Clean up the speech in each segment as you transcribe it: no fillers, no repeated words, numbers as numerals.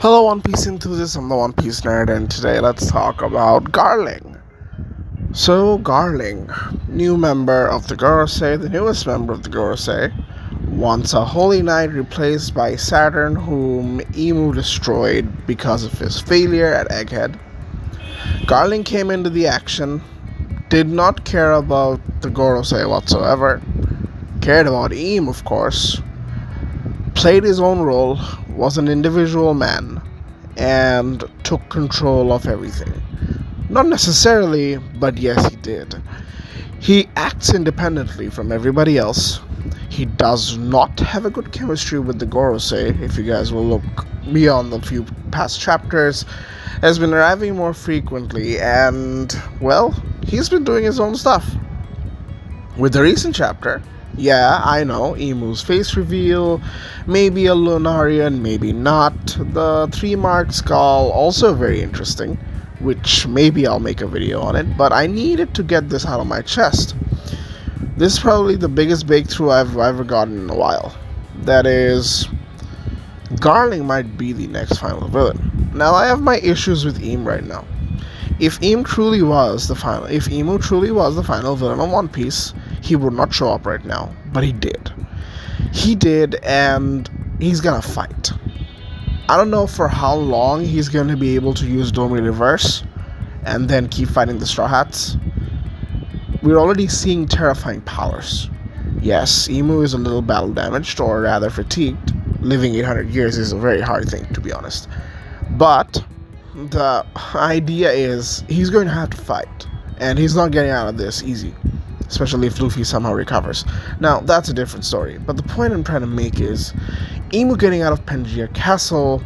Hello, One Piece enthusiasts. I'm the One Piece nerd, and today let's talk about Garling. So, Garling, new member of the Gorosei, the newest member of the Gorosei, wants a Holy Knight replaced by Saturn, whom Emu destroyed because of his failure at Egghead. Garling came into the action, did not care about the Gorosei whatsoever, cared about Emu, of course, played his own role, was an individual man, and took control of everything. Not necessarily, but yes, he did. He acts independently from everybody else. He does not have a good chemistry with the Gorosei, if you guys will look beyond the few past chapters. Has been arriving more frequently, and, well, he's been doing his own stuff. With the recent chapter, yeah, I know, Emu's face reveal, maybe a Lunarian, maybe not. The 3-mark skull, also very interesting, which maybe I'll make a video on it, but I needed to get this out of my chest. This is probably the biggest breakthrough I've ever gotten in a while. That is, Garling might be the next final villain. Now, I have my issues with Emu right now. If Emu truly was the final villain of One Piece, he would not show up right now, but he did. He did, and he's gonna fight. I don't know for how long he's gonna be able to use Domi Reverse and then keep fighting the Straw Hats. We're already seeing terrifying powers. Yes, Emu is a little battle damaged, or rather fatigued. Living 800 years is a very hard thing, to be honest. But the idea is he's going to have to fight, and he's not getting out of this easy, especially if Luffy somehow recovers. Now, that's a different story, but the point I'm trying to make is Emu getting out of Pangaea Castle,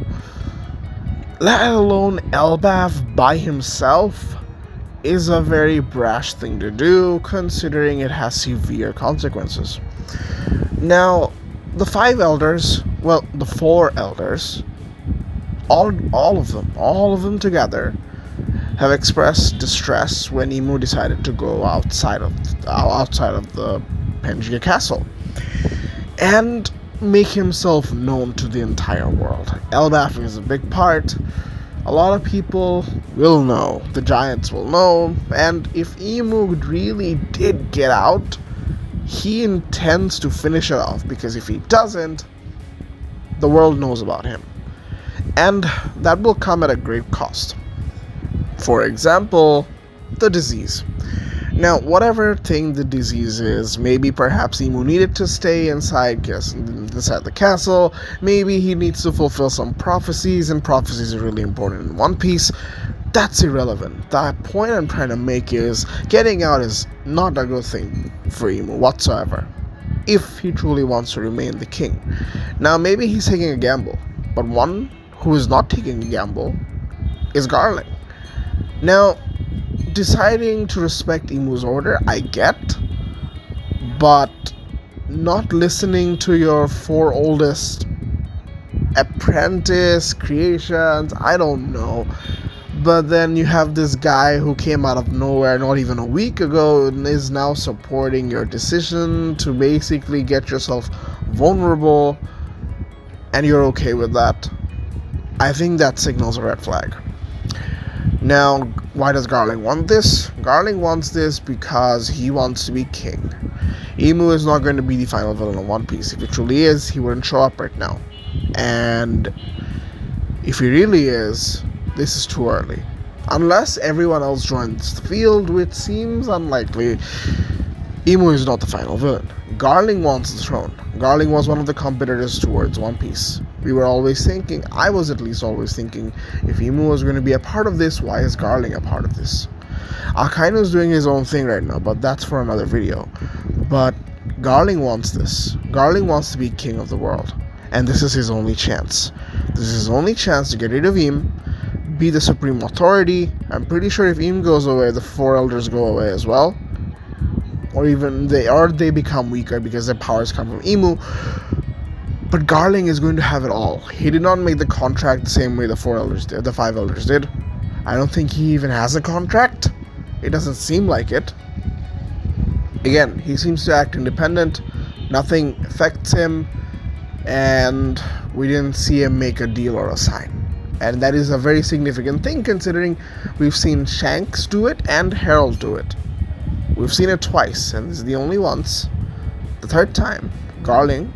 let alone Elbaf by himself, is a very brash thing to do, considering it has severe consequences. Now, the 4 elders, all of them together, have expressed distress when Emu decided to go outside of the Pangaea Castle and make himself known to the entire world. Elbaf is a big part. A lot of people will know. The giants will know. And if Emu really did get out, he intends to finish it off, because if he doesn't, the world knows about him. And that will come at a great cost. For example, the disease. Now, whatever thing the disease is, maybe perhaps Emu needed to stay inside the castle, maybe he needs to fulfill some prophecies, and prophecies are really important in One Piece. That's irrelevant. The point I'm trying to make is getting out is not a good thing for Emu whatsoever, if he truly wants to remain the king. Now, maybe he's taking a gamble, but one who is not taking a gamble is Garling. Now, deciding to respect Emu's order, I get, but not listening to your 4 oldest apprentice creations, I don't know. But then you have this guy who came out of nowhere not even a week ago and is now supporting your decision to basically get yourself vulnerable, and you're okay with that. I think that signals a red flag. Now, why does Garling want this? Garling wants this because he wants to be king. Emu is not going to be the final villain of One Piece. If it truly is, he wouldn't show up right now. And if he really is, this is too early. Unless everyone else joins the field, which seems unlikely, Emu is not the final villain. Garling wants the throne. Garling was one of the competitors towards One Piece. I was at least always thinking, if Emu was going to be a part of this, why is Garling a part of this? Akaino's doing his own thing right now, but that's for another video. But Garling wants this. Garling wants to be king of the world, and this is his only chance. This is his only chance to get rid of Emu, be the supreme authority. I'm pretty sure if Emu goes away, the 4 elders go away as well. Or they become weaker because their powers come from Emu. But Garling is going to have it all. He did not make the contract the same way the 5 elders did. I don't think he even has a contract. It doesn't seem like it. Again, he seems to act independent. Nothing affects him. And we didn't see him make a deal or a sign. And that is a very significant thing considering we've seen Shanks do it and Harold do it. We've seen it twice, and this is the only once. The third time, Garling,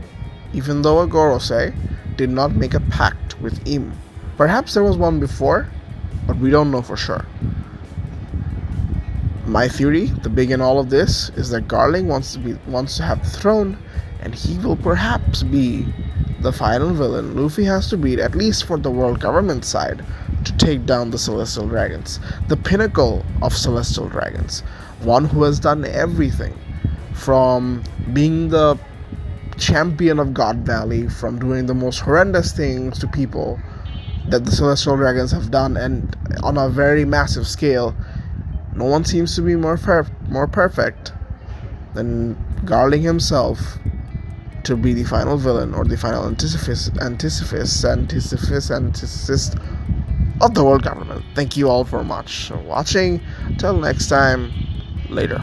even though a gorosei, did not make a pact with Im. Perhaps there was one before, but we don't know for sure. My theory, the big in all of this, is that Garling wants to have the throne, and he will perhaps be the final villain Luffy has to beat, at least for the world government side, to take down the Celestial Dragons, the pinnacle of Celestial Dragons, one who has done everything, from being the champion of God Valley, from doing the most horrendous things to people that the Celestial Dragons have done, and on a very massive scale. No one seems to be more perfect than Garling himself to be the final villain, or the final antithesis of the world government. Thank you all for watching. Till next time, later.